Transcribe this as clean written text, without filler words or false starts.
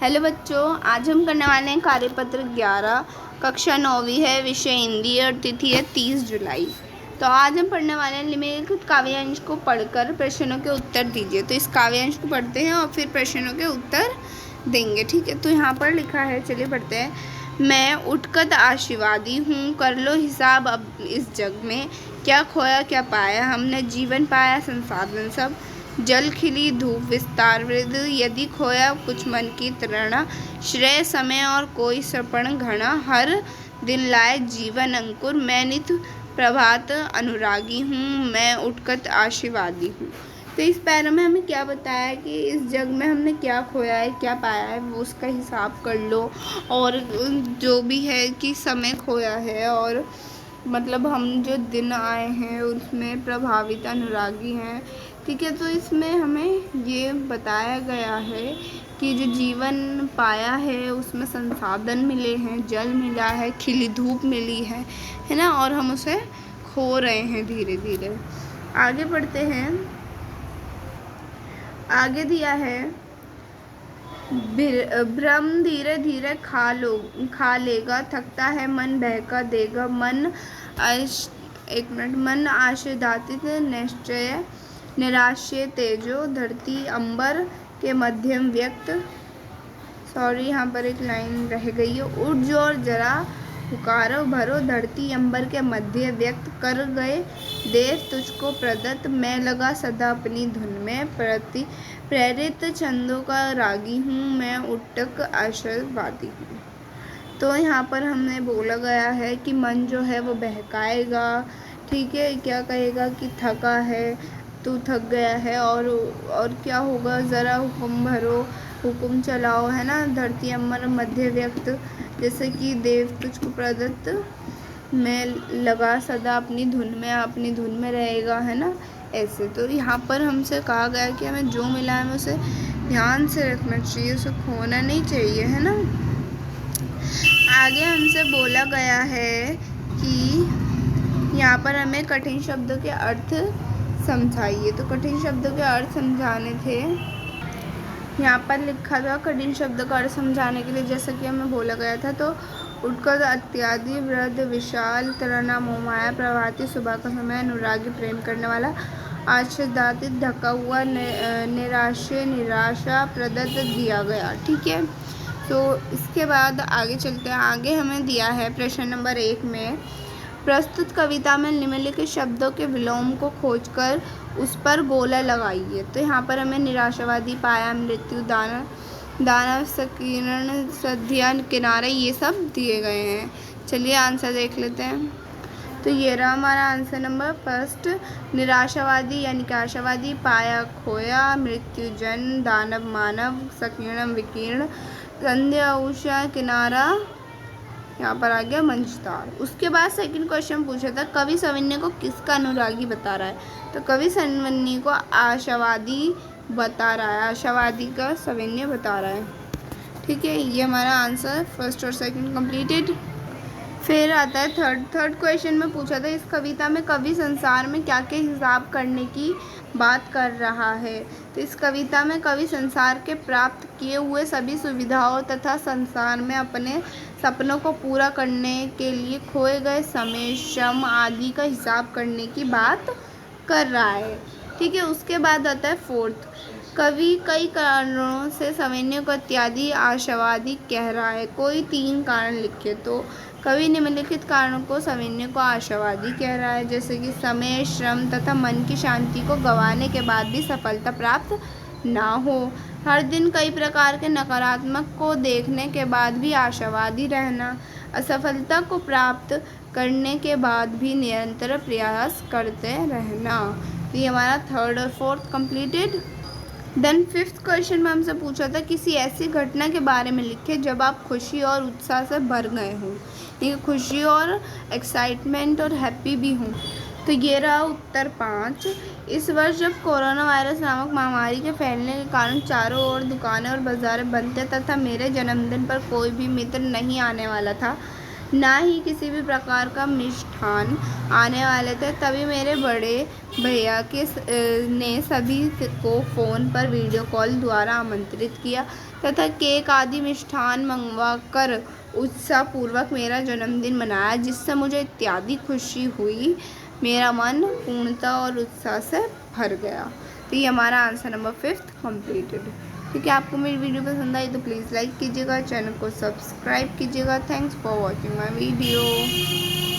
Hello बच्चों, आज हम करने वाले हैं कार्यपत्र 11, कक्षा 9वीं है, विषय हिंदी और तिथि है 30 जुलाई। तो आज हम पढ़ने वाले हैं निम्नलिखित काव्यांश को पढ़कर प्रश्नों के उत्तर दीजिए। तो इस काव्यांश को पढ़ते हैं और फिर प्रश्नों के उत्तर देंगे, ठीक है। तो यहाँ पर लिखा है, चलिए पढ़ते हैं। मैं उठकर आशीर्वादी हूँ, कर लो हिसाब अब इस जग में, क्या खोया क्या पाया हमने, जीवन पाया संसाधन सब, जल खिली धूप विस्तार वृद्ध, यदि खोया कुछ मन की तृणा, श्रेय समय और कोई सपन घना, हर दिन लाए जीवन अंकुर, मैं नित प्रभात अनुरागी हूँ, मैं उठकर आशीर्वादी हूँ। तो इस पैरा में हमें क्या बताया कि इस जग में हमने क्या खोया है क्या पाया है, वो उसका हिसाब कर लो। और जो भी है कि समय खोया है और मतलब हम जो दिन आए हैं उसमें प्रभावित अनुरागी हैं, ठीक है। तो इसमें हमें ये बताया गया है कि जो जीवन पाया है उसमें संसाधन मिले हैं, जल मिला है, खिली धूप मिली है ना, और हम उसे खो रहे हैं धीरे धीरे। आगे बढ़ते हैं। आगे दिया है, भ्रम धीरे धीरे खा लेगा, थकता है मन बहका देगा, मन आशीर्वादित निश्चय, निराश्य तेजो, धरती अंबर के मध्यम व्यक्त, यहाँ पर एक लाइन रह गई है, उठ जो और जरा पुकारो भरो, धरती अंबर के मध्य व्यक्त, कर गए देव तुझको प्रदत्त, मैं लगा सदा अपनी धुन में, प्रेरित छंदों का रागी हूँ, मैं उठक आशीर्वादी हूँ। तो यहाँ पर हमने बोला गया है कि मन जो है वो बहकाएगा, ठीक है। क्या कहेगा कि थका है, तू थक गया है, और क्या होगा, ज़रा हुक्म भरो, हुक्म चलाओ, है ना। धरती अमर मध्य व्यक्त, जैसे कि देव तुझको प्रदत्त, मैं लगा सदा अपनी धुन में रहेगा, है ना, ऐसे। तो यहाँ पर हमसे कहा गया कि हमें जो मिला है हमें उसे ध्यान से रखना चाहिए, उसे खोना नहीं चाहिए, है ना। आगे हमसे बोला गया है कि यहाँ पर हमें कठिन शब्दों के अर्थ समझाइए। तो कठिन शब्दों के अर्थ समझाने थे, यहाँ पर लिखा था कठिन शब्दों का अर्थ समझाने के लिए, जैसा कि हमें बोला गया था। तो उठकर अत्यादि वृद्ध विशाल तराना मोहमाया प्रभाती, सुबह का समय अनुरागी प्रेम करने वाला, आच्छादित ढका हुआ, निराश्य निराशा प्रदत्त दिया गया, ठीक है। तो इसके बाद आगे चलते हैं। आगे हमें दिया है प्रश्न नंबर 1 में, प्रस्तुत कविता में निम्नलिखित शब्दों के विलोम को खोजकर उस पर गोला लगाइए। तो यहाँ पर हमें निराशावादी, पाया, मृत्यु, दानव, संकीर्ण, सध्या, किनारे, ये सब दिए गए हैं। चलिए आंसर देख लेते हैं। तो ये रहा हमारा आंसर नंबर फर्स्ट, निराशावादी यानी कि आशावादी, पाया खोया, मृत्यु जन, दानव मानव, संकीर्ण विकीर्ण, संध्या उषा, किनारा यहाँ पर आ गया मंचतार। उसके बाद सेकंड क्वेश्चन पूछा था, कवि सविन्य को किसका अनुरागी बता रहा है। तो कवि सविन्य को आशावादी बता रहा है, आशावादी का सविन्य बता रहा है, ठीक है। ये हमारा आंसर फर्स्ट और सेकंड कंप्लीटेड। फिर आता है थर्ड क्वेश्चन में पूछा था, इस कविता में कवि संसार में क्या क्या हिसाब करने की बात कर रहा है। तो इस कविता में कवि संसार के प्राप्त किए हुए सभी सुविधाओं तथा संसार में अपने सपनों को पूरा करने के लिए खोए गए समय, श्रम आदि का हिसाब करने की बात कर रहा है, ठीक है। उसके बाद आता है फोर्थ, कवि कई कारणों से सविन्य को इत्यादि आशावादी कह रहा है, कोई 3 कारण लिखे। तो कवि निम्नलिखित कारणों को सविन्य को आशावादी कह रहा है, जैसे कि समय, श्रम तथा मन की शांति को गंवाने के बाद भी सफलता प्राप्त ना हो, हर दिन कई प्रकार के नकारात्मक को देखने के बाद भी आशावादी रहना, असफलता को प्राप्त करने के बाद भी निरंतर प्रयास करते रहना। तो ये हमारा थर्ड और fourth completed. Then fifth question में हमसे पूछा था, किसी ऐसी घटना के बारे में लिखे जब आप खुशी और उत्साह से भर गए हों, ये खुशी और एक्साइटमेंट और हैप्पी भी हों। तो ये रहा उत्तर 5। इस वर्ष जब कोरोना वायरस नामक महामारी के फैलने के कारण चारों ओर दुकानें और बाज़ारें बंद थे तथा मेरे जन्मदिन पर कोई भी मित्र नहीं आने वाला था, ना ही किसी भी प्रकार का मिष्ठान आने वाले थे, तभी मेरे बड़े भैया ने सभी को फ़ोन पर वीडियो कॉल द्वारा आमंत्रित किया तथा केक आदि मिष्ठान मंगवाकर उत्साहपूर्वक मेरा जन्मदिन मनाया, जिससे मुझे इत्यादि खुशी हुई। मेरा मन पूर्णता और उत्साह से भर गया। तो ये हमारा आंसर नंबर 5 कंप्लीटेड। क्योंकि आपको मेरी वीडियो पसंद आई तो प्लीज़ लाइक कीजिएगा, चैनल को सब्सक्राइब कीजिएगा। Thanks for watching my video.